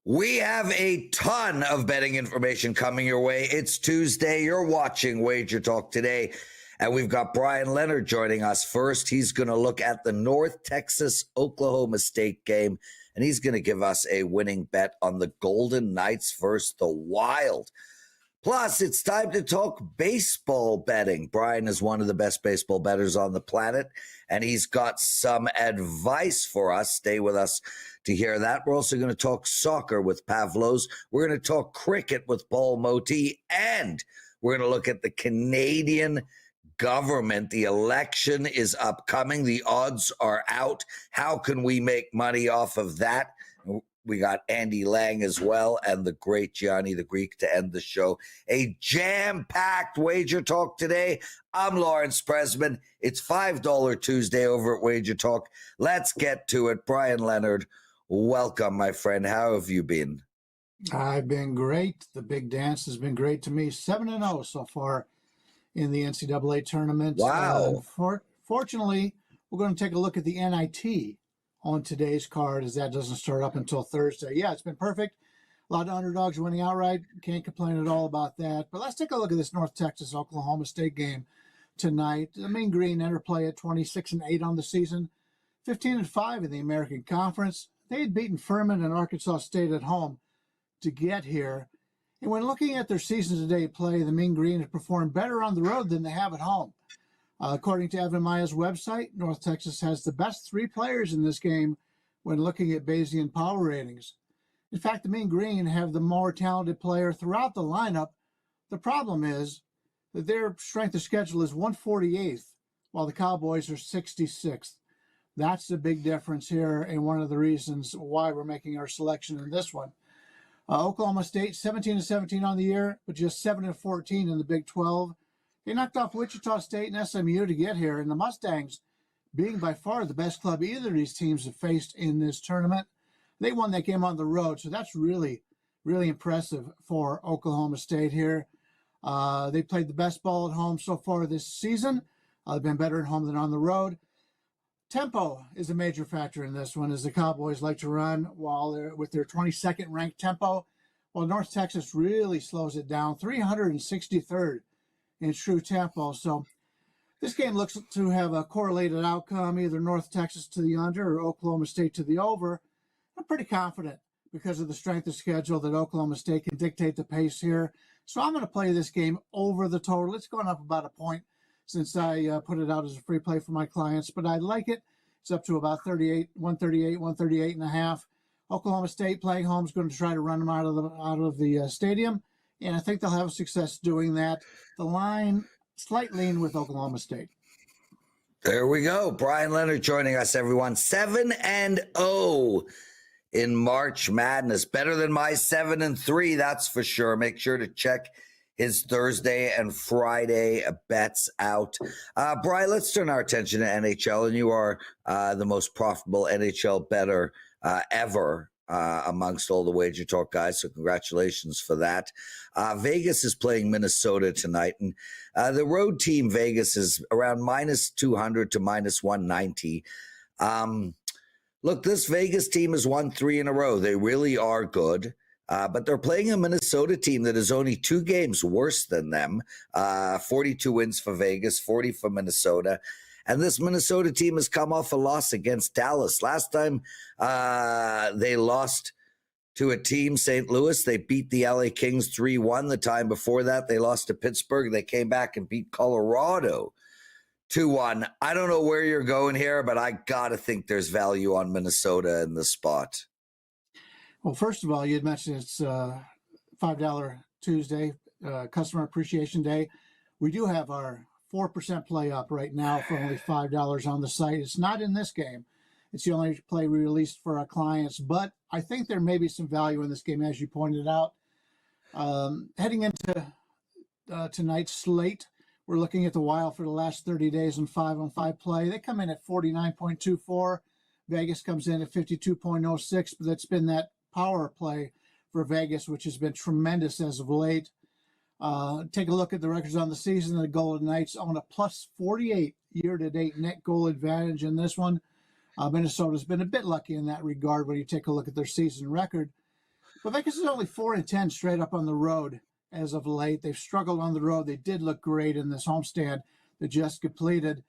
We have a ton of betting information coming your way. It's Tuesday. You're watching WagerTalk Today, and we've got Bryan Leonard joining us first. He's going to look at the North Texas-Oklahoma State game, and he's going to give us a winning bet on the Golden Knights versus the Wild. Plus, it's time to talk baseball betting. Bryan is one of the best baseball bettors on the planet, and he's got some advice for us. Stay with us to hear that. We're also going to talk soccer with Pavlos. We're going to talk cricket with Paul Motty, and we're going to look at the Canadian government. The election is upcoming. The odds are out. How can we make money off of that? We got Andy Lang as well and the great Gianni The Greek to end the show. A jam-packed Wager Talk today. I'm Lawrence Pressman. It's $5 Tuesday over at Wager Talk. Let's get to it. Bryan Leonard, welcome, my friend. How have you been? I've been great. The big dance has been great to me. 7-0 so far in the NCAA tournament. Wow. Fortunately, we're going to take a look at the NIT on today's card, as that doesn't start up until Thursday. Yeah, it's been perfect. A lot of underdogs winning outright. Can't complain at all about that. But let's take a look at this North Texas-Oklahoma State game tonight. The Mean Green interplay at 26-8 on the season, 15-5 in the American Conference. They had beaten Furman and Arkansas State at home to get here. And when looking at their season-to-date play, the Mean Green have performed better on the road than they have at home. According to Evan Maya's website, North Texas has the best three players in this game when looking at Bayesian power ratings. In fact, the Mean Green have the more talented player throughout the lineup. The problem is that their strength of schedule is 148th, while the Cowboys are 66th. That's the big difference here, and one of the reasons why we're making our selection in this one. Oklahoma State, 17-17 on the year, but just 7-14 in the Big 12. They knocked off Wichita State and SMU to get here, and the Mustangs, being by far the best club either of these teams have faced in this tournament, they won that game on the road, so that's really, really impressive for Oklahoma State here. They played the best ball at home so far this season. They've been better at home than on the road. Tempo is a major factor in this one, as the Cowboys like to run while they're with their 22nd ranked tempo, while North Texas really slows it down, 363rd in true tempo. So this game looks to have a correlated outcome, either North Texas to the under or Oklahoma State to the over. I'm pretty confident because of the strength of schedule that Oklahoma State can dictate the pace here. So I'm going to play this game over the total. It's gone up about a point since I put it out as a free play for my clients, but I like it. It's up to about 138 and a half. Oklahoma State playing home is going to try to run them out of the stadium, and I think they'll have success doing that. The line, slight lean with Oklahoma State. There we go. Bryan Leonard joining us, everyone. 7-0 in March Madness. Better than my 7-3, that's for sure. Make sure to check his Thursday and Friday bets out. Bryan, let's turn our attention to NHL, and you are the most profitable NHL bettor ever amongst all the Wager Talk guys, so congratulations for that. Vegas is playing Minnesota tonight, and the road team Vegas is around -200 to -190. Look, this Vegas team has won 3 in a row. They really are good. But they're playing a Minnesota team that is only 2 games worse than them. 42 wins for Vegas, 40 for Minnesota. And this Minnesota team has come off a loss against Dallas. Last time they lost to a team, St. Louis, they beat the LA Kings 3-1. The time before that, they lost to Pittsburgh. They came back and beat Colorado 2-1. I don't know where you're going here, but I got to think there's value on Minnesota in the spot. Well, first of all, you had mentioned it's $5 Tuesday, Customer Appreciation Day. We do have our 4% play up right now for only $5 on the site. It's not in this game. It's the only play we released for our clients, but I think there may be some value in this game, as you pointed out. Heading into tonight's slate, we're looking at the Wild for the last 30 days in 5-on-5 play. They come in at 49.24. Vegas comes in at 52.06, but that's been that power play for Vegas, which has been tremendous as of late. Take a look at the records on the season. The Golden Knights own a +48 year-to-date net goal advantage in this one. Minnesota's been a bit lucky in that regard when you take a look at their season record. But Vegas is only 4-10 straight up on the road as of late. They've struggled on the road. They did look great in this homestand that just completed.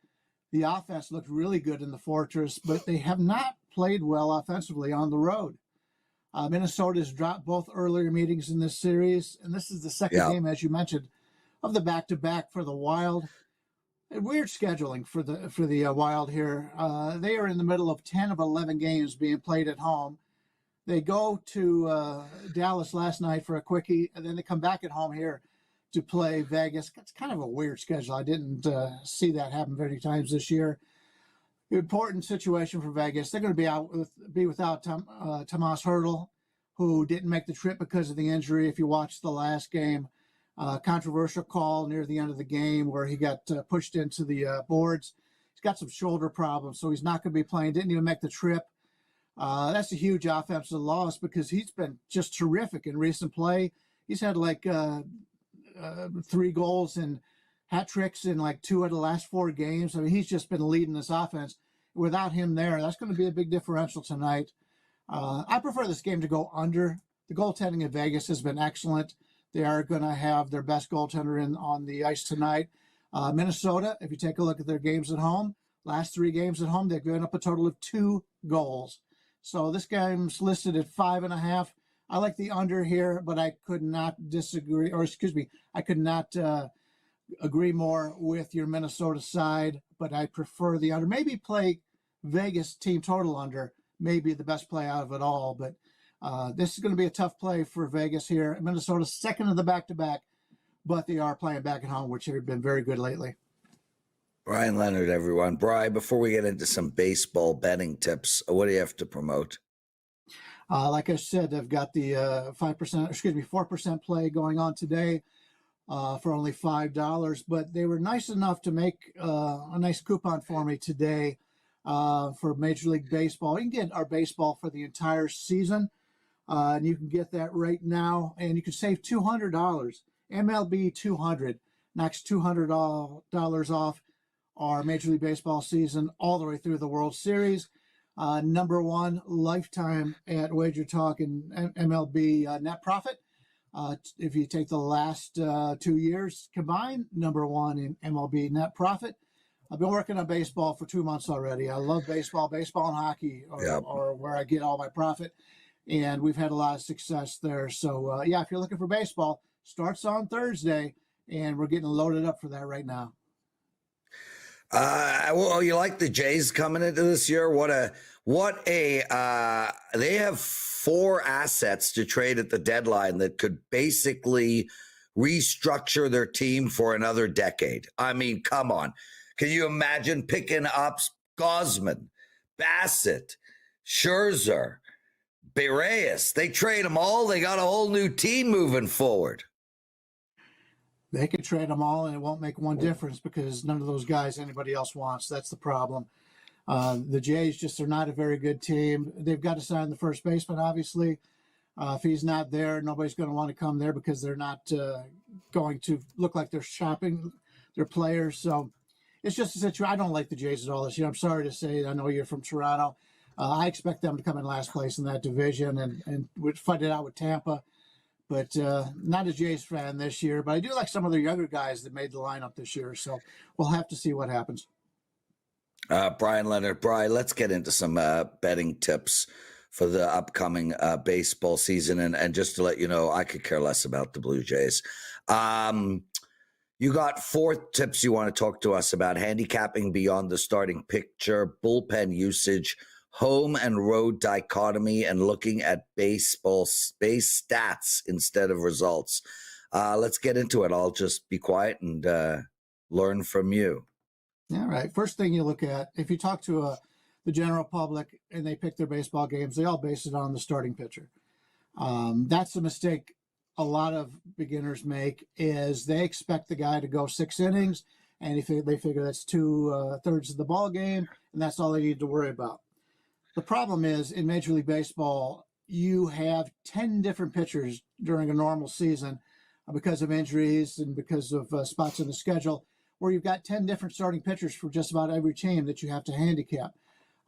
The offense looked really good in the Fortress, but they have not played well offensively on the road. Minnesota has dropped both earlier meetings in this series, and this is the second game, as you mentioned, of the back-to-back for the Wild. Weird scheduling for the Wild here. They are in the middle of 10 of 11 games being played at home. They go to Dallas last night for a quickie, and then they come back at home here to play Vegas. It's kind of a weird schedule. I didn't see that happen very times this year. Important situation for Vegas. They're going to be without Tomas Hertl, who didn't make the trip because of the injury. If you watched the last game, controversial call near the end of the game where he got pushed into the boards. He's got some shoulder problems, so he's not going to be playing. Didn't even make the trip. That's a huge offensive loss because he's been just terrific in recent play. He's had like 3 goals and hat tricks in like 2 of the last 4 games. I mean, he's just been leading this offense. Without him there, that's going to be a big differential tonight. I prefer this game to go under. The goaltending in Vegas has been excellent. They are going to have their best goaltender on the ice tonight. Minnesota, if you take a look at their games at home, last 3 games at home, they've given up a total of 2 goals. So this game's listed at 5.5. I like the under here, but I could not disagree, or excuse me, I could not agree more with your Minnesota side, but I prefer the under. Maybe play Vegas team total under, maybe the best play out of it all, but this is going to be a tough play for Vegas here. Minnesota's second of the back-to-back, but they are playing back at home, which have been very good lately. Bryan Leonard, everyone. Bryan, before we get into some baseball betting tips, what do you have to promote? Like I said, I've got the 4% play going on today for only $5, but they were nice enough to make a nice coupon for me today for Major League Baseball. You can get our baseball for the entire season, and you can get that right now, and you can save $200. MLB 200 knocks $200 off our Major League Baseball season all the way through the World Series. Number 1 lifetime at WagerTalk and MLB net profit. If you take the last 2 years combined, number 1 in MLB net profit. I've been working on baseball for 2 months already. I love baseball and hockey or where I get all my profit. And we've had a lot of success there. So, if you're looking for baseball, starts on Thursday, and we're getting loaded up for that right now. Well, you like the Jays coming into this year? They have 4 assets to trade at the deadline that could basically restructure their team for another decade. I mean, come on. Can you imagine picking up Gosman, Bassett, Scherzer, Bereas? They trade them all. They got a whole new team moving forward. They could trade them all, and it won't make one difference because none of those guys anybody else wants. That's the problem. The Jays just are not a very good team. They've got to sign the first baseman, obviously. If he's not there, nobody's going to want to come there because they're not going to look like they're shopping their players. So it's just a situation. I don't like the Jays at all this year. I'm sorry to say. I know you're from Toronto. I expect them to come in last place in that division and fight it out with Tampa. But not a Jays fan this year. But I do like some of the younger guys that made the lineup this year. So we'll have to see what happens. Bryan Leonard. Bryan, let's get into some betting tips for the upcoming baseball season. And just to let you know, I could care less about the Blue Jays. You got 4 tips you want to talk to us about: handicapping beyond the starting picture, bullpen usage, home and road dichotomy, and looking at baseball base stats instead of results. Let's get into it. I'll just be quiet and learn from you. All right. First thing you look at, if you talk to the general public and they pick their baseball games, they all base it on the starting pitcher. That's a mistake a lot of beginners make, is they expect the guy to go 6 innings, and they figure that's 2/3 of the ball game, and that's all they need to worry about. The problem is, in Major League Baseball, you have 10 different pitchers during a normal season because of injuries and because of spots in the schedule, where you've got 10 different starting pitchers for just about every team that you have to handicap.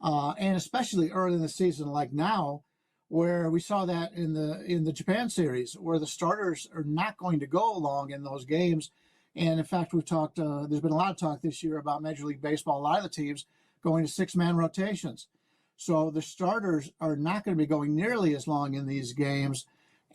And especially early in the season, like now, where we saw that in the Japan series, where the starters are not going to go long in those games. And in fact, we've talked. There's been a lot of talk this year about Major League Baseball. A lot of the teams going to 6-man rotations, so the starters are not going to be going nearly as long in these games,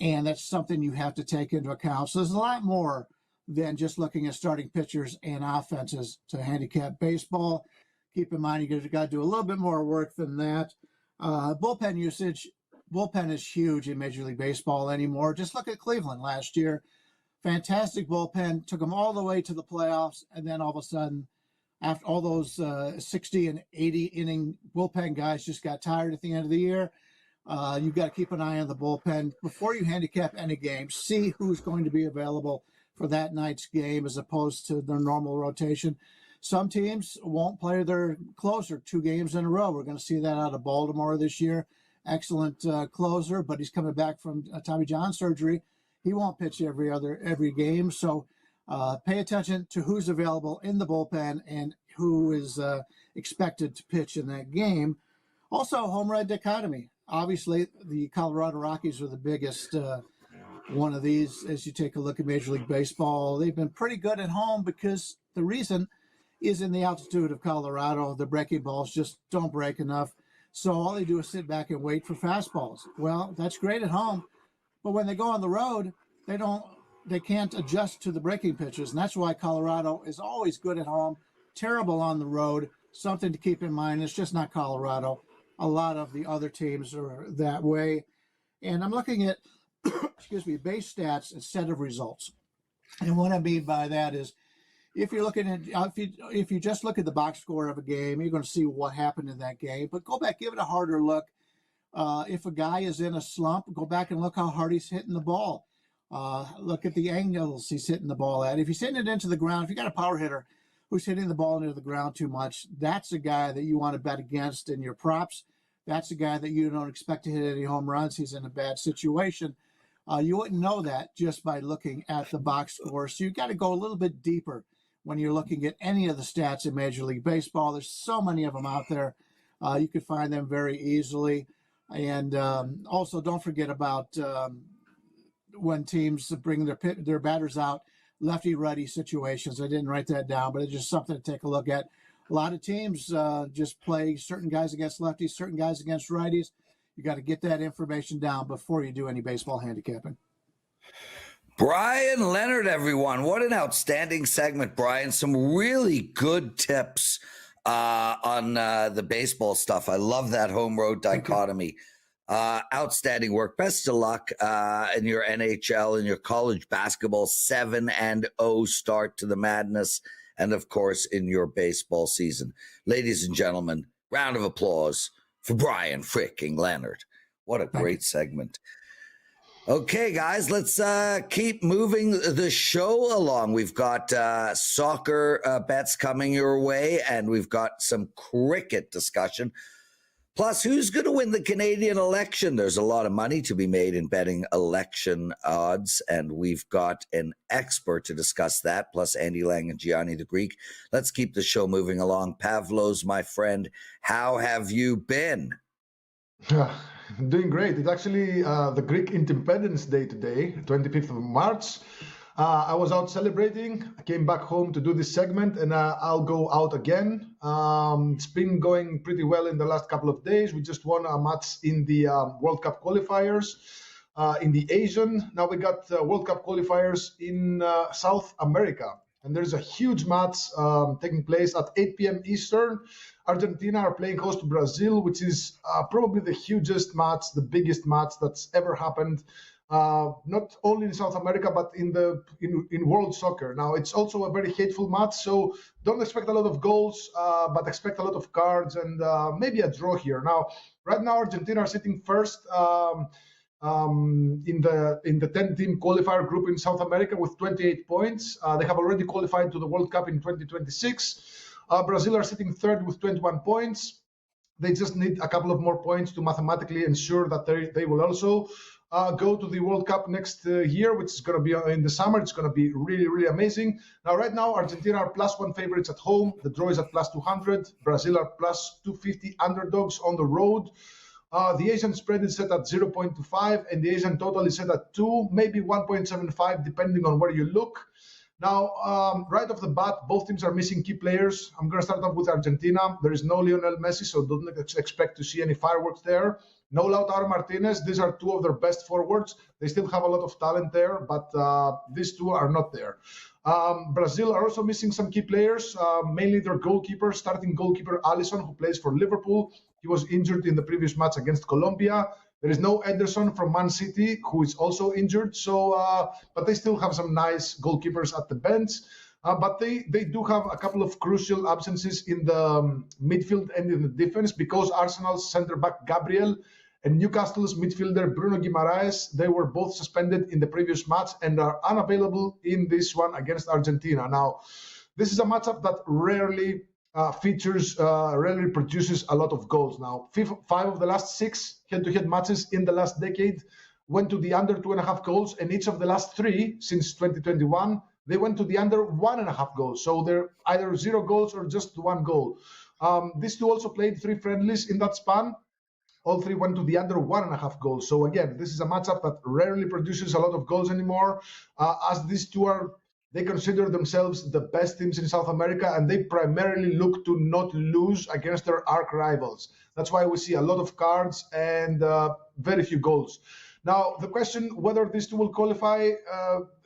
and that's something you have to take into account. So there's a lot more than just looking at starting pitchers and offenses to handicap baseball. Keep in mind, you got to do a little bit more work than that. Bullpen usage. Bullpen is huge in Major League Baseball anymore. Just look at Cleveland last year. Fantastic bullpen, took them all the way to the playoffs, and then all of a sudden, after all those 60 and 80 inning bullpen guys just got tired at the end of the year. You've got to keep an eye on the bullpen before you handicap any game. See who's going to be available for that night's game as opposed to their normal rotation. Some teams won't play their closer 2 games in a row. We're going to see that out of Baltimore this year. Excellent closer, but he's coming back from Tommy John surgery. He won't pitch every game. So pay attention to who's available in the bullpen and who is expected to pitch in that game. Also, home run dichotomy. Obviously, the Colorado Rockies are the biggest one of these as you take a look at Major League Baseball. They've been pretty good at home because the reason is in the altitude of Colorado. The breaking balls just don't break enough. So all they do is sit back and wait for fastballs. Well, that's great at home, but when they go on the road, they can't adjust to the breaking pitches, and that's why Colorado is always good at home, terrible on the road. Something to keep in mind. It's just not Colorado. A lot of the other teams are that way. And I'm looking at, base stats instead of results. And what I mean by that is, if you're looking at, if you just look at the box score of a game, you're going to see what happened in that game. But go back, give it a harder look. If a guy is in a slump, go back and look how hard he's hitting the ball. Look at the angles he's hitting the ball at. If he's hitting it into the ground, if you got a power hitter who's hitting the ball into the ground too much, that's a guy that you want to bet against in your props. That's a guy that you don't expect to hit any home runs. He's in a bad situation. You wouldn't know that just by looking at the box score. So you got to go a little bit deeper when you're looking at any of the stats in Major League Baseball. There's so many of them out there. You could find them very easily. And also don't forget about when teams bring their batters out, lefty-righty situations. I didn't write that down, but it's just something to take a look at. A lot of teams just play certain guys against lefties, certain guys against righties. You got to get that information down before you do any baseball handicapping. Bryan Leonard, everyone. What an outstanding segment, Bryan. Some really good tips on the baseball stuff. I love that home road dichotomy. Outstanding work. Best of luck in your NHL and your college basketball 7-0 start to the madness, and of course in your baseball season. Ladies and gentlemen, round of applause for Bryan freaking Leonard. What a great segment. Okay, guys, let's keep moving the show along. We've got soccer bets coming your way, and we've got some cricket discussion. Plus, who's going to win the Canadian election? There's a lot of money to be made in betting election odds, and we've got an expert to discuss that, plus Andy Lang and Gianni The Greek. Let's keep the show moving along. Pavlos, my friend, how have you been? I'm doing great. It's actually the Greek Independence Day today, 25th of March. I was out celebrating. I came back home to do this segment, and I'll go out again. It's been going pretty well in the last couple of days. We just won a match in the World Cup qualifiers in the Asian. Now we got World Cup qualifiers in South America. And there's a huge match taking place at 8 p.m. Eastern. Argentina are playing host to Brazil, which is probably the hugest match, the biggest match that's ever happened. Not only in South America, but in world soccer. Now, it's also a very hateful match, so don't expect a lot of goals, but expect a lot of cards and maybe a draw here. Now, right now, Argentina are sitting first in the 10-team qualifier group in South America with 28 points. They have already qualified to the World Cup in 2026. Brazil are sitting third with 21 points. They just need a couple of more points to mathematically ensure that they will also go to the World Cup next year, which is going to be in the summer. It's going to be really, really amazing. Now, right now, Argentina are +1 favorites at home. The draw is at +200. Brazil are +250 underdogs on the road. The Asian spread is set at 0.25, and the Asian total is set at 2, maybe 1.75, depending on where you look. Now, right off the bat, both teams are missing key players. I'm going to start off with Argentina. There is no Lionel Messi, so don't expect to see any fireworks there. No Lautaro Martinez. These are two of their best forwards. They still have a lot of talent there, but these two are not there. Brazil are also missing some key players, mainly their goalkeeper, starting goalkeeper Alisson, who plays for Liverpool. He was injured in the previous match against Colombia. There is no Ederson from Man City, who is also injured. So, but they still have some nice goalkeepers at the bench. But they do have a couple of crucial absences in the midfield and in the defense, because Arsenal's centre-back Gabriel and Newcastle's midfielder Bruno Guimaraes, they were both suspended in the previous match and are unavailable in this one against Argentina. Now, this is a matchup that rarely rarely produces a lot of goals. Now, 5 of the last 6 head-to-head matches in the last decade went to the under 2.5 goals, and each of the last 3 since 2021, they went to the under 1.5 goals. So they're either 0 goals or just 1 goal. These two also played 3 friendlies in that span. All 3 went to the under 1.5 goals. So again, this is a matchup that rarely produces a lot of goals anymore, as these two they consider themselves the best teams in South America, and they primarily look to not lose against their arch rivals. That's why we see a lot of cards and very few goals. Now, the question whether these two will qualify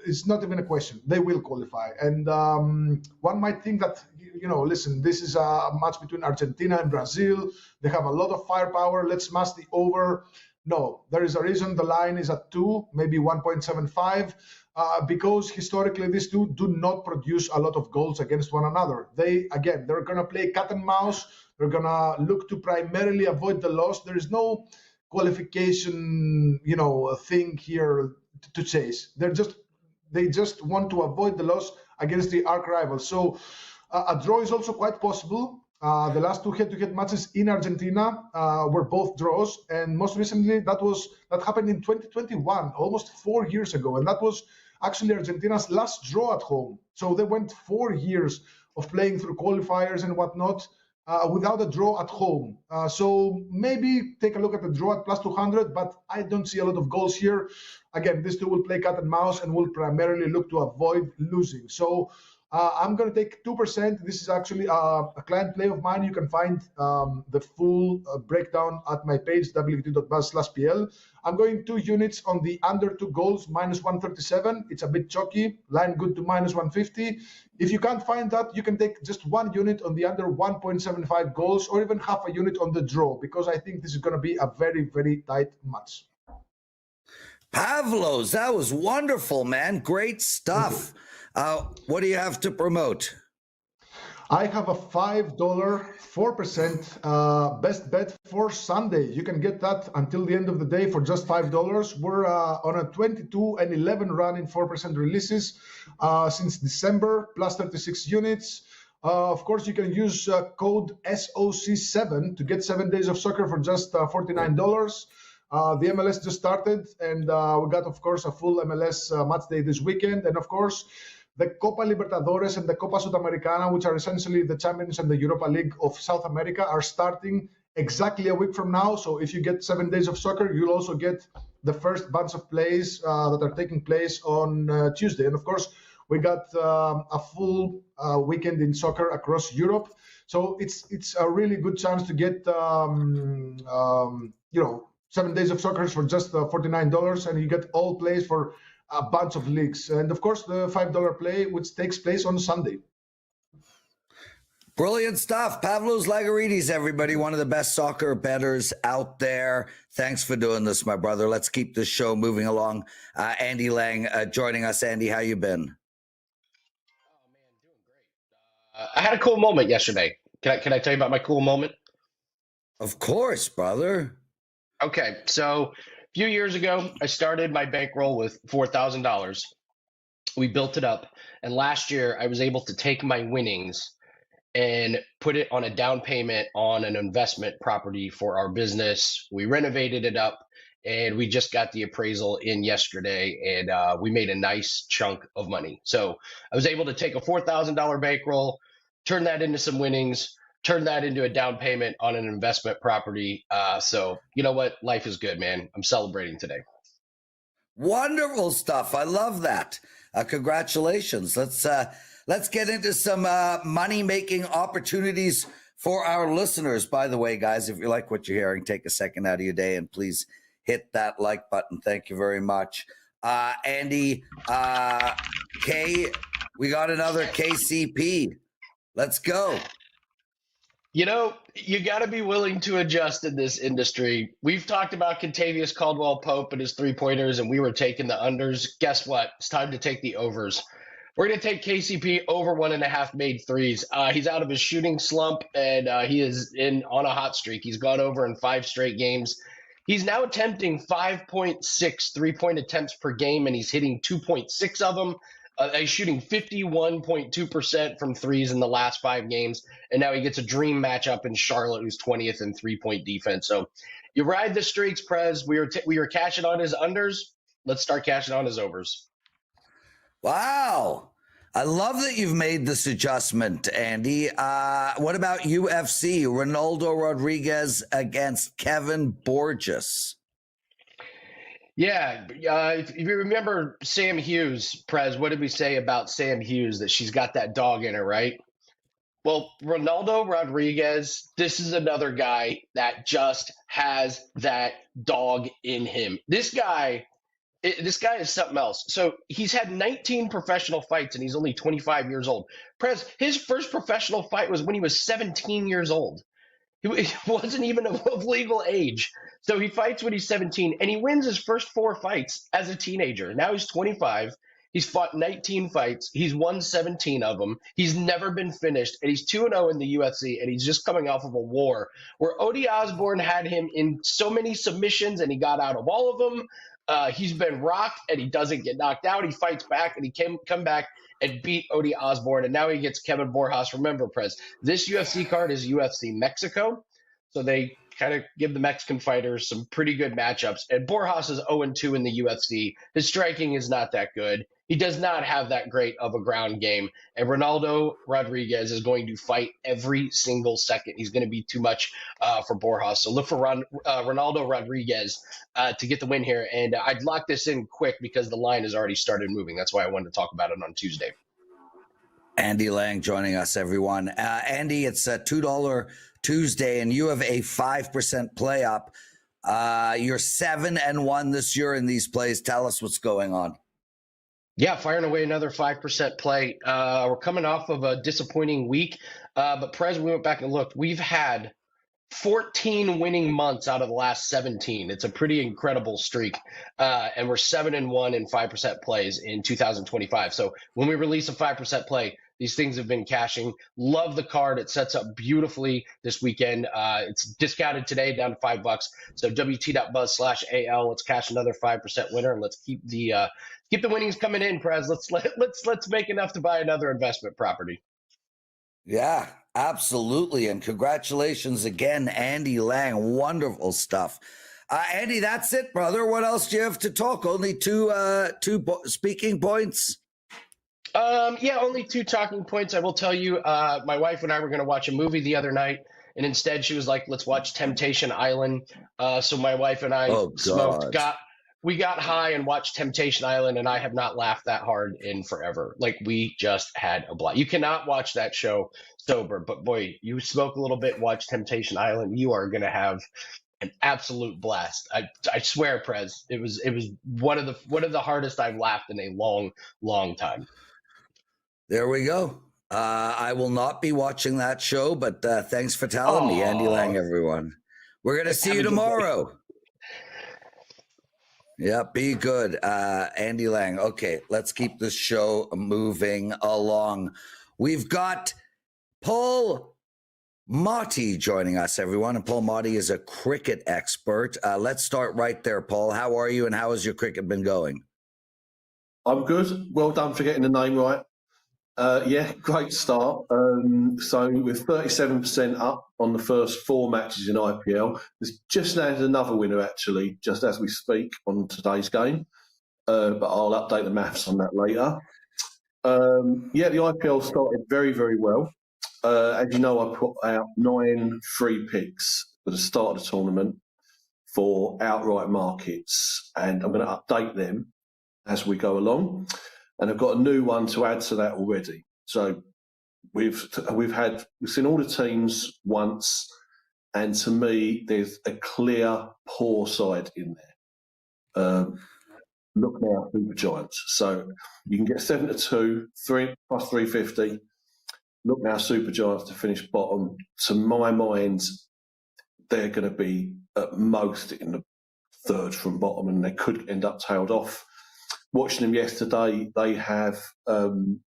is not even a question. They will qualify. And one might think that, listen, this is a match between Argentina and Brazil. They have a lot of firepower. Let's smash the over. No, there is a reason the line is at 2, maybe 1.75. Because historically these two do not produce a lot of goals against one another. They're going to play cat and mouse. They're going to look to primarily avoid the loss. There is no qualification, thing here to chase. They just want to avoid the loss against the arch rival. So a draw is also quite possible. The last 2 head-to-head matches in Argentina were both draws, and most recently that happened in 2021, almost 4 years ago, and that was actually Argentina's last draw at home. So they went 4 years of playing through qualifiers and whatnot without a draw at home. So maybe take a look at the draw at plus 200, but I don't see a lot of goals here. Again, these two will play cat and mouse and will primarily look to avoid losing. So I'm going to take 2%. This is actually a client play of mine. You can find the full breakdown at my page, wt.buzz/pl. I'm going 2 units on the under 2 goals, minus 137. It's a bit chalky. Line good to minus 150. If you can't find that, you can take just 1 unit on the under 1.75 goals, or even half a unit on the draw, because I think this is going to be a very, very tight match. Pavlos, that was wonderful, man. Great stuff. What do you have to promote? I have a $5 4% best bet for Sunday. You can get that until the end of the day for just $5. We're on a 22-11 run in 4% releases since December, plus 36 units. Of course, you can use code SOC7 to get 7 days of soccer for just $49. The MLS just started, and we got, of course, a full MLS match day this weekend. And, of course, the Copa Libertadores and the Copa Sudamericana, which are essentially the Champions and the Europa League of South America, are starting exactly a week from now. So if you get 7 days of soccer, you'll also get the first bunch of plays that are taking place on Tuesday. And, of course, we got a full weekend in soccer across Europe. So it's a really good chance to get, 7 days of soccer for just $49, and you get all plays for a bunch of leagues. And of course, the $5 play, which takes place on Sunday. Brilliant stuff. Pavlos Laguretos, everybody, one of the best soccer bettors out there. Thanks for doing this, my brother. Let's keep this show moving along. Andy Lang joining us. Andy, how you been? Oh, man, doing great. I had a cool moment yesterday. Can I tell you about my cool moment? Of course, brother. Okay, so a few years ago, I started my bankroll with $4,000. We built it up, and last year I was able to take my winnings and put it on a down payment on an investment property for our business. We renovated it up, and we just got the appraisal in yesterday, and we made a nice chunk of money. So I was able to take a $4,000 bankroll, turn that into some winnings, turn that into a down payment on an investment property. So you know what? Life is good, man. I'm celebrating today. Wonderful stuff. I love that. Congratulations. Let's get into some money-making opportunities for our listeners. By the way, guys, if you like what you're hearing, take a second out of your day and please hit that like button. Thank you very much. Andy, we got another KCP. Let's go. You know, you got to be willing to adjust in this industry. We've talked about Contavious Caldwell-Pope and his three-pointers, and we were taking the unders. Guess what? It's time to take the overs. We're going to take KCP over 1.5 made threes. He's out of his shooting slump, and he is on a hot streak. He's gone over in 5 straight games. He's now attempting 5.6 three-point attempts per game, and he's hitting 2.6 of them. He's shooting 51.2% from threes in the last 5 games, and now he gets a dream matchup in Charlotte, who's 20th in three-point defense. So you ride the streaks, Prez. We were cashing on his unders. Let's start cashing on his overs. Wow. I love that you've made this adjustment, Andy. What about UFC? Ronaldo Rodriguez against Kevin Borges. Yeah, if you remember Sam Hughes, Prez, what did we say about Sam Hughes? That she's got that dog in her, right? Well, Ronaldo Rodriguez, this is another guy that just has that dog in him. This guy is something else. So he's had 19 professional fights, and he's only 25 years old. Prez, his first professional fight was when he was 17 years old. He wasn't even of legal age. So he fights when he's 17, and he wins his first 4 fights as a teenager. Now he's 25. He's fought 19 fights. He's won 17 of them. He's never been finished, and he's 2-0 in the UFC, and he's just coming off of a war where Odi Osbourne had him in so many submissions, and he got out of all of them. He's been rocked, and he doesn't get knocked out. He fights back, and he come back and beat Odi Osbourne, and now he gets Kevin Borjas. Remember, Prez, this UFC card is UFC Mexico, so they kind of give the Mexican fighters some pretty good matchups. And Borjas is 0-2 in the UFC. His striking is not that good. He does not have that great of a ground game. And Ronaldo Rodriguez is going to fight every single second. He's going to be too much for Borjas. So look for Ronaldo Rodriguez to get the win here. And I'd lock this in quick because the line has already started moving. That's why I wanted to talk about it on Tuesday. Andy Lang joining us, everyone. Andy, it's a $2 Tuesday, and you have a 5% play up. You're 7-1 this year in these plays. Tell us what's going on. Yeah, firing away another 5% play. We're coming off of a disappointing week, but Prez, we went back and looked. We've had 14 winning months out of the last 17. It's a pretty incredible streak, and we're 7-1 in 5% plays in 2025. So when we release a 5% play, these things have been cashing. Love the card. It sets up beautifully this weekend. It's discounted today down to $5. So WT.buzz/AL. Let's cash another 5% winner, and let's keep the winnings coming in, Prez. Let's make enough to buy another investment property. Yeah, absolutely. And congratulations again, Andy Lang. Wonderful stuff. Andy, that's it, brother. What else do you have to talk? Only two speaking points? Yeah, only 2 talking points. I will tell you, my wife and I were going to watch a movie the other night, and instead she was like, let's watch Temptation Island. So my wife and I we got high and watched Temptation Island, and I have not laughed that hard in forever. Like, we just had a blast. You cannot watch that show sober, but boy, you smoke a little bit, watch Temptation Island, you are going to have an absolute blast. I swear, Prez, it was one of the hardest I've laughed in a long time. There we go. I will not be watching that show, but thanks for telling me, Andy Lang, everyone. We're going to see you tomorrow. Yeah, be good. Andy Lang. Okay, let's keep this show moving along. We've got Paul Motty joining us, everyone. And Paul Motty is a cricket expert. Let's start right there, Paul. How are you, and how has your cricket been going? I'm good. Well done for getting the name right. Yeah, great start. So with 37% up on the first 4 matches in IPL, there's just landed another winner actually, just as we speak on today's game. But I'll update the maths on that later. Yeah, the IPL started very, very well. as you know, I put out 9 free picks for the start of the tournament for outright markets, and I'm going to update them as we go along. And I've got a new one to add to that already. So we've seen all the teams once, and to me, there's a clear poor side in there. Look now, Super Giants. So you can get 7-2, 3 plus 350. Look now, Super Giants to finish bottom. To my mind, they're going to be at most in the third from bottom, and they could end up tailed off. Watching them yesterday, they have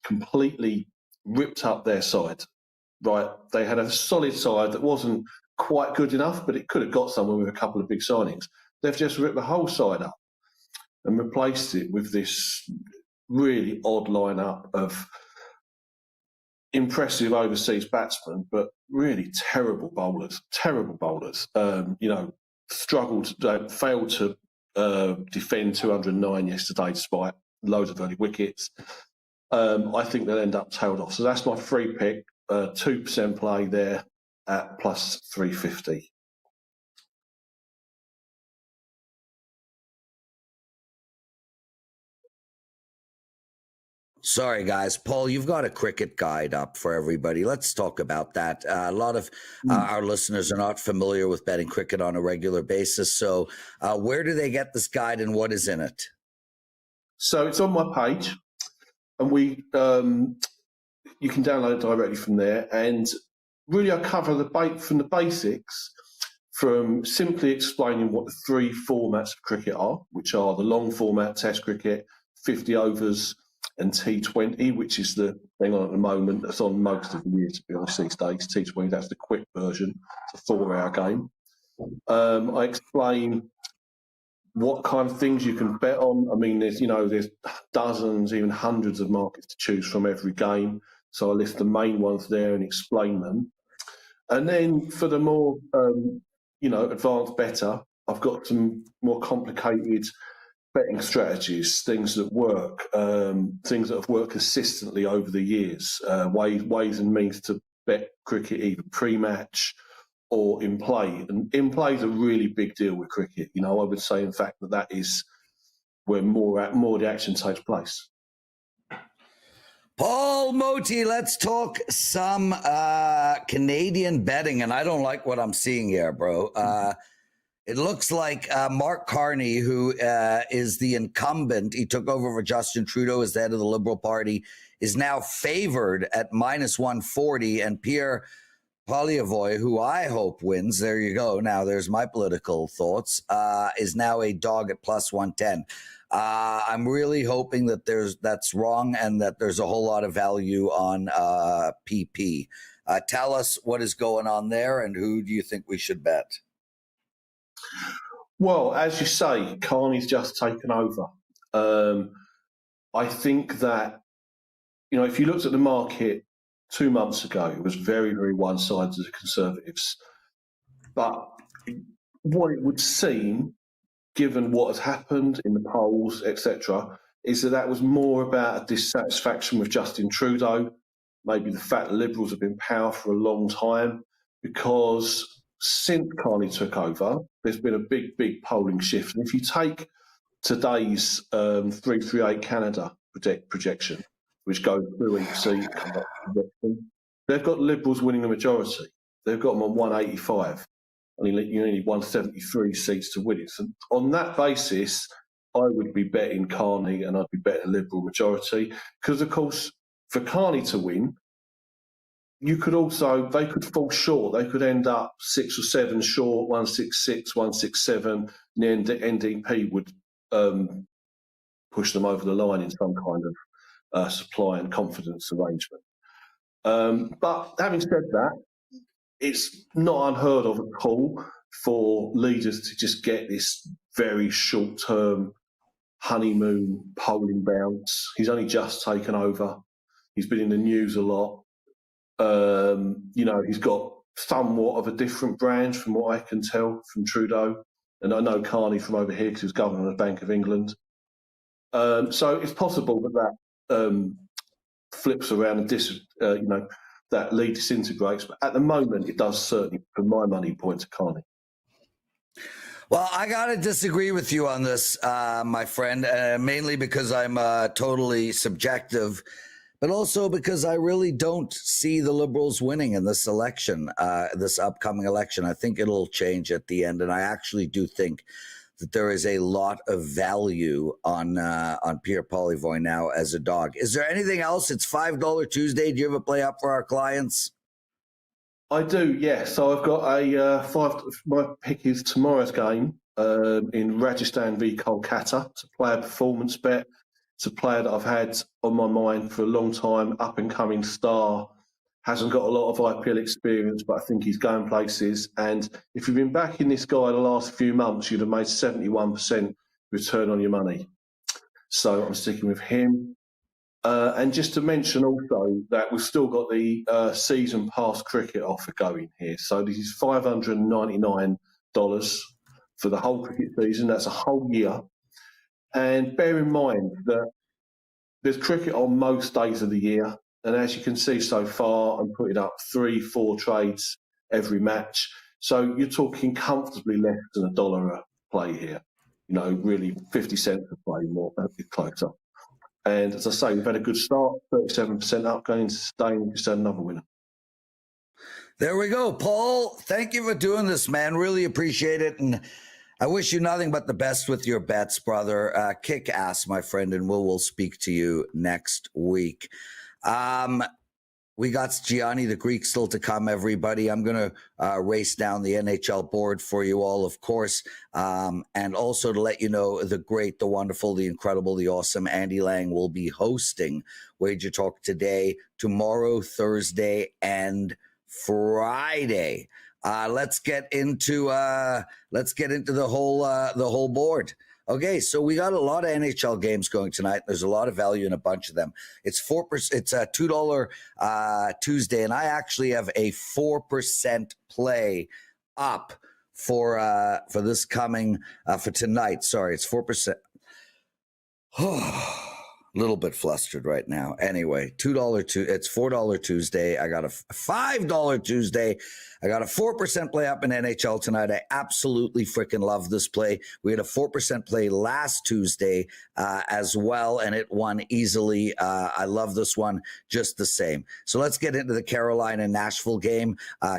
completely ripped up their side. Right, they had a solid side that wasn't quite good enough, but it could have got somewhere with a couple of big signings. They've just ripped the whole side up and replaced it with this really odd lineup of impressive overseas batsmen, but really terrible bowlers. Failed to defend 209 yesterday despite loads of early wickets. I think they'll end up tailed off. So that's my free pick, 2% play there at plus 350. Sorry, guys. Paul, you've got a cricket guide up for everybody. Let's talk about that. A lot of our listeners are not familiar with betting cricket on a regular basis. So where do they get this guide and what is in it? So it's on my page, and you can download it directly from there. And really I cover from the basics, from simply explaining what the 3 formats of cricket are, which are the long format Test cricket, 50 overs, and T20, which is the thing on at the moment that's on most of the year, to be honest, these days. T20, that's the quick version. It's a 4-hour game. I explain what kind of things you can bet on. I mean, there's dozens, even hundreds of markets to choose from every game. So I list the main ones there and explain them. And then for the more, advanced better, I've got some more complicated betting strategies, things that work, things that have worked consistently over the years, ways and means to bet cricket either pre-match or in play. And in play is a really big deal with cricket. I would say, in fact, that is where more of the action takes place. Paul Motty, let's talk some Canadian betting, and I don't like what I'm seeing here, bro. It looks like Mark Carney, who is the incumbent, he took over for Justin Trudeau as the head of the Liberal Party, is now favored at minus 140, and Pierre Poilievre, who I hope wins, there you go, now there's my political thoughts, is now a dog at plus 110. I'm really hoping that that's wrong and that there's a whole lot of value on PP. Tell us what is going on there and who do you think we should bet? Well, as you say, Carney's just taken over. I think that, if you looked at the market 2 months ago, it was very, very one-sided to the Conservatives. But what it would seem, given what has happened in the polls, etc., is that was more about a dissatisfaction with Justin Trudeau, maybe the fact that Liberals have been in power for a long time, because since Carney took over, there's been a big, big polling shift. And if you take today's 338 Canada projection, which goes through each seat, they've got Liberals winning the majority. They've got them on 185. You need 173 seats to win it. So on that basis, I would be betting Carney and I'd be betting a Liberal majority. Because, of course, for Carney to win, they could fall short. They could end up 6 or 7 short, 166, 167, and the NDP would push them over the line in some kind of supply and confidence arrangement. But having said that, it's not unheard of at all for leaders to just get this very short-term honeymoon polling bounce. He's only just taken over. He's been in the news a lot. He's got somewhat of a different brand from what I can tell from Trudeau. And I know Carney from over here because he was governor of the Bank of England. So it's possible that flips around and that lead disintegrates. But at the moment, it does certainly, for my money, point to Carney. Well, I got to disagree with you on this, my friend, mainly because I'm totally subjective, but also because I really don't see the Liberals winning in this election, this upcoming election. I think it'll change at the end, and I actually do think that there is a lot of value on Pierre Poilievre now as a dog. Is there anything else? It's $5 Tuesday. Do you have a play up for our clients? I do, yeah. So I've got a my pick is tomorrow's game in Rajasthan v Kolkata. It's a player performance bet. It's a player that I've had on my mind for a long time, up and coming star. Hasn't got a lot of IPL experience, but I think he's going places. And if you've been backing this guy the last few months, you'd have made 71% return on your money. So I'm sticking with him. And just to mention also that we've still got the season pass cricket offer going here. So this is $599 for the whole cricket season. That's a whole year. And bear in mind that there's cricket on most days of the year. And as you can see so far, I'm putting up 3-4 trades every match. So you're talking comfortably less than $1 a play here. You know, really 50 cents a play, more closer. And as I say, we've had a good start, 37% up, going to sustain, just had another winner. There we go. Paul, thank you for doing this, man. Really appreciate it. And I wish you nothing but the best with your bets, brother. Kick ass, my friend, and we'll speak to you next week. We got Gianni The Greek still to come, everybody. I'm going to race down the NHL board for you all, of course. And also to let you know, the great, the wonderful, the incredible, the awesome Andy Lang will be hosting WagerTalk Today, tomorrow, Thursday, and Friday. Let's get into the whole board. Okay, so we got a lot of NHL games going tonight. There's a lot of value in a bunch of them. It's 4%. It's a $2 Tuesday, and I actually have a 4% play up for this coming for tonight. Sorry, it's 4%. A little bit flustered right now. Anyway, it's $4 Tuesday. I got a $5 Tuesday. I got a 4% play up in NHL tonight. I absolutely freaking love this play. We had a 4% play last Tuesday as well, and it won easily. I love this one just the same. So let's get into the Carolina-Nashville game.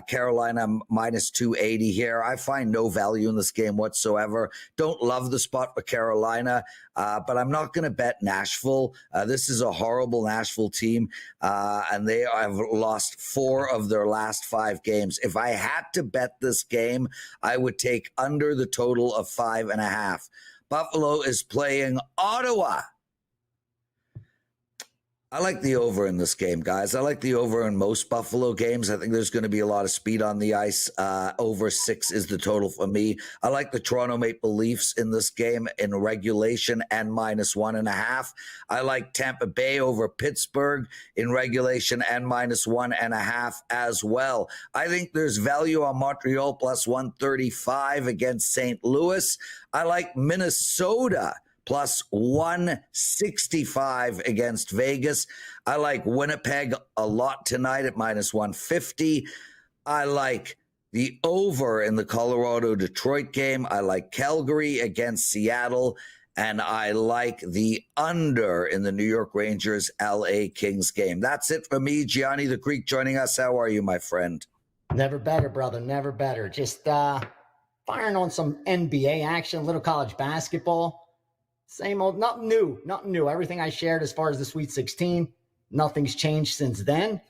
Carolina minus 280 here. I find no value in this game whatsoever. Don't love the spot for Carolina, but I'm not going to bet Nashville. This is a horrible Nashville team, and they have lost 4 of their last 5 games. If I had to bet this game, I would take under the total of 5.5. Buffalo is playing Ottawa. I like the over in this game, guys. I like the over in most Buffalo games. I think there's going to be a lot of speed on the ice. Over 6 is the total for me. I like the Toronto Maple Leafs in this game in regulation and minus 1.5. I like Tampa Bay over Pittsburgh in regulation and minus 1.5 as well. I think there's value on Montreal plus 135 against St. Louis. I like Minnesota plus 165 against Vegas. I like Winnipeg a lot tonight at minus 150. I like the over in the Colorado-Detroit game. I like Calgary against Seattle. And I like the under in the New York Rangers-LA Kings game. That's it for me. Gianni The Greek joining us. How are you, my friend? Never better, brother. Never better. Just firing on some NBA action, a little college basketball. Same old, nothing new. Everything I shared as far as the Sweet 16, nothing's changed since then.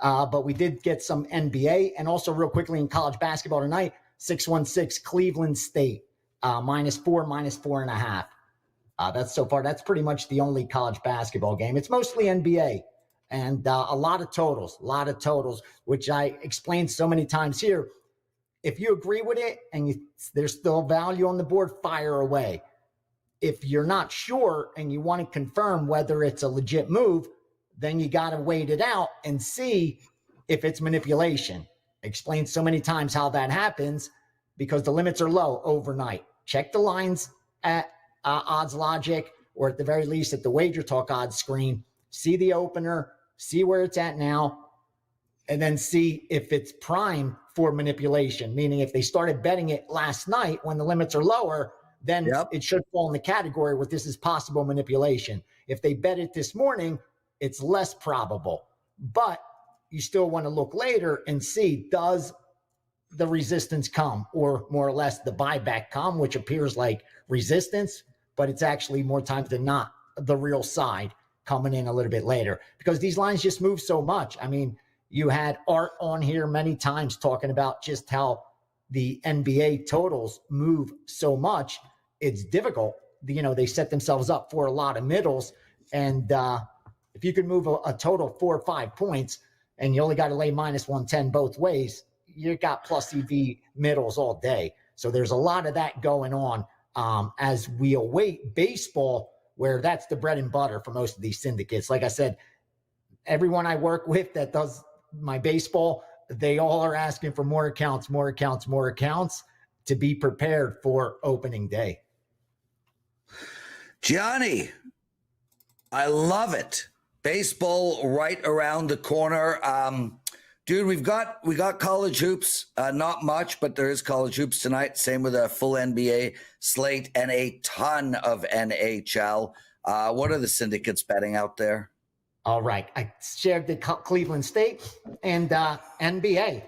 But we did get some NBA, and also real quickly in college basketball tonight, 616 Cleveland State, minus 4.5. That's so far, that's pretty much the only college basketball game. It's mostly NBA, and a lot of totals, which I explained so many times here. If you agree with it and there's still value on the board, fire away. If you're not sure and you want to confirm whether it's a legit move, then you got to wait it out and see if it's manipulation. Explained so many times how that happens because the limits are low overnight. Check the lines at Odds Logic, or at the very least at the WagerTalk odds screen. See the opener, see where it's at now. and then see if it's prime for manipulation, meaning if they started betting it last night when the limits are lower, then it should fall in the category where this is possible manipulation. If they bet it this morning, it's less probable. But you still want to look later and see, does the resistance come, or more or less the buyback come, which appears like resistance, but it's actually more times than not the real side coming in a little bit later, because these lines just move so much. I mean, you had Art on here many times talking about just how the NBA totals move so much. It's difficult. They set themselves up for a lot of middles. And if you could move a total 4 or 5 points and you only got to lay minus 110 both ways, you got plus EV middles all day. So there's a lot of that going on as we await baseball, where that's the bread and butter for most of these syndicates. Like I said, everyone I work with that does my baseball, they all are asking for more accounts to be prepared for opening day. Gianni, I love it. Baseball right around the corner. Dude, we got college hoops. Not much, but there is college hoops tonight. Same with a full NBA slate and a ton of NHL. What are the syndicates betting out there? All right. I shared the Cleveland State and NBA.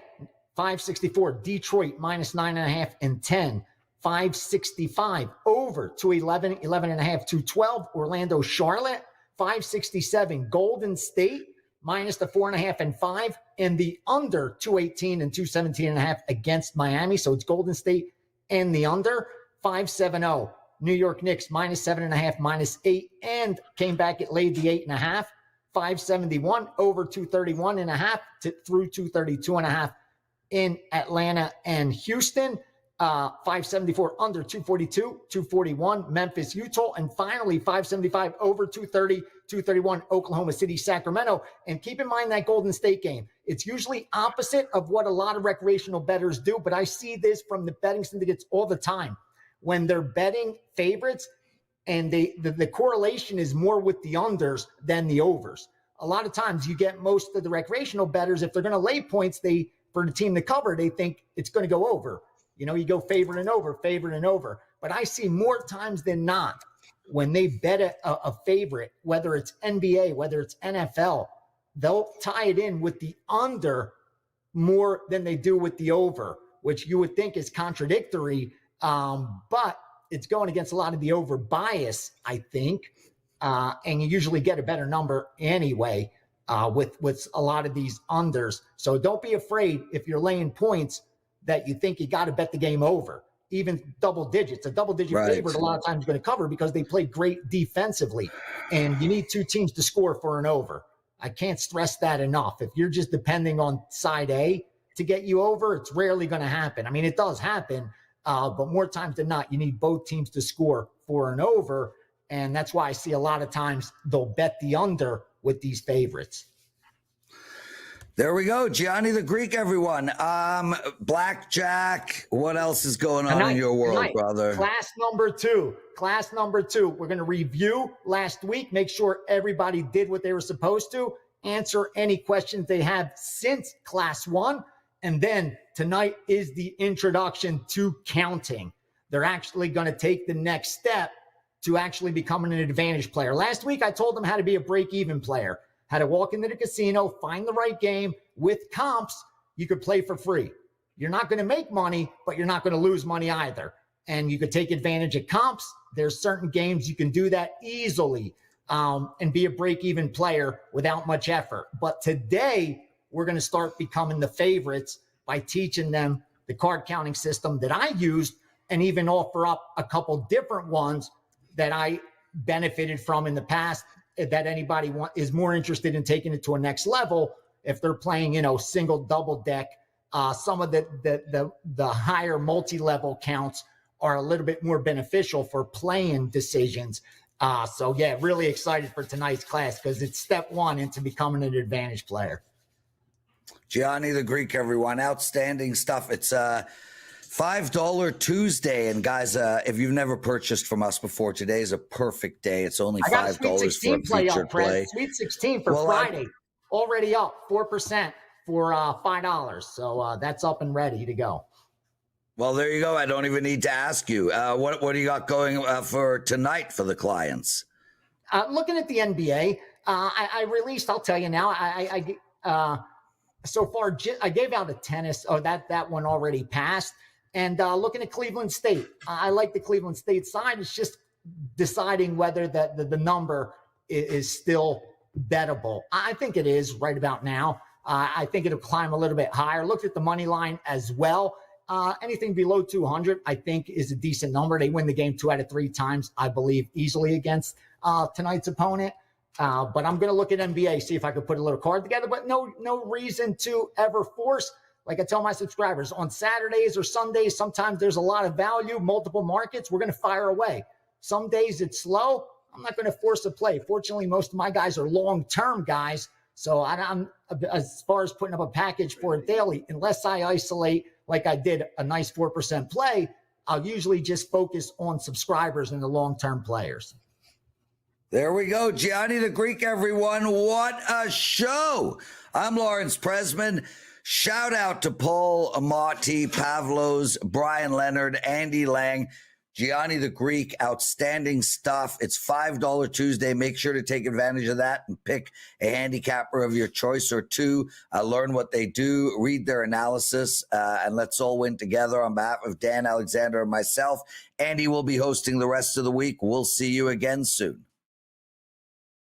564, Detroit minus 9.5 and 10. 565 over to 11, 11.5 to 12. Orlando, Charlotte. 567, Golden State minus the 4.5 and 5, and the under 218 and 217.5 against Miami. So it's Golden State and the under. 570, New York Knicks minus 7.5, minus 8, and came back. It laid the 8.5. 571 over 231.5 through 232.5 in Atlanta and Houston. 574 under 242, 241 Memphis, Utah, and finally 575 over 230, 231 Oklahoma City, Sacramento. And keep in mind that Golden State game. It's usually opposite of what a lot of recreational bettors do, but I see this from the betting syndicates all the time. When they're betting favorites, and the correlation is more with the unders than the overs. A lot of times you get most of the recreational bettors, if they're going to lay points, for the team to cover, they think it's going to go over. You go favorite and over. But I see more times than not when they bet a favorite, whether it's NBA, whether it's NFL, they'll tie it in with the under more than they do with the over, which you would think is contradictory. But it's going against a lot of the over bias, I think. And you usually get a better number anyway with a lot of these unders. So don't be afraid if you're laying points that you think you got to bet the game over, even double digits. A double-digit favorite a lot of times going to cover because they play great defensively, and you need 2 teams to score for an over. I can't stress that enough. If you're just depending on side A to get you over, it's rarely going to happen. I mean, it does happen, but more times than not, you need both teams to score for an over, and that's why I see a lot of times they'll bet the under with these favorites. There we go. Gianni The Greek, everyone. Blackjack. What else is going on in your world, brother? Class number two. We're going to review last week, make sure everybody did what they were supposed to, answer any questions they have since class 1. And then tonight is the introduction to counting. They're actually going to take the next step to actually becoming an advantage player. Last week, I told them how to be a break-even player. How to walk into the casino, find the right game. With comps, you could play for free. You're not going to make money, but you're not going to lose money either. And you could take advantage of comps. There's certain games you can do that easily and be a break-even player without much effort. But today, we're going to start becoming the favorites by teaching them the card counting system that I used, and even offer up a couple different ones that I benefited from in the past, that anybody is more interested in taking it to a next level. If they're playing, single, double deck, some of the higher multi-level counts are a little bit more beneficial for playing decisions. So yeah, really excited for tonight's class because it's step 1 into becoming an advantage player. Gianni The Greek, everyone. Outstanding stuff. It's $5 Tuesday. And guys, if you've never purchased from us before, today is a perfect day. It's only $5 for a featured play. Sweet 16 for Friday. Already up 4%. for $5. So that's up and ready to go. Well, there you go. I don't even need to ask you. What do you got going for tonight for the clients? Looking at the NBA, I released, I'll tell you now, so far, I gave out a tennis. Oh, that one already passed. And looking at Cleveland State, I like the Cleveland State side. It's just deciding whether the number is still bettable. I think it is right about now. I think it'll climb a little bit higher. Looked at the money line as well. Anything below 200, I think, is a decent number. They win the game 2 out of 3 times, I believe, easily against tonight's opponent. But I'm going to look at NBA, see if I could put a little card together. But no reason to ever force. Like I tell my subscribers, on Saturdays or Sundays, sometimes there's a lot of value, multiple markets. We're going to fire away. Some days it's slow. I'm not going to force a play. Fortunately, most of my guys are long-term guys. So I'm as far as putting up a package for a daily, unless I isolate like I did a nice 4% play, I'll usually just focus on subscribers and the long-term players. There we go. Gianni The Greek, everyone. What a show. I'm Lawrence Presman. Shout out to Paul Motty, Pavlos, Bryan Leonard, Andy Lang, Gianni The Greek. Outstanding stuff. It's $5 Tuesday. Make sure to take advantage of that and pick a handicapper of your choice or two. Learn what they do, read their analysis, and let's all win together. On behalf of Dan Alexander and myself, Andy will be hosting the rest of the week. We'll see you again soon.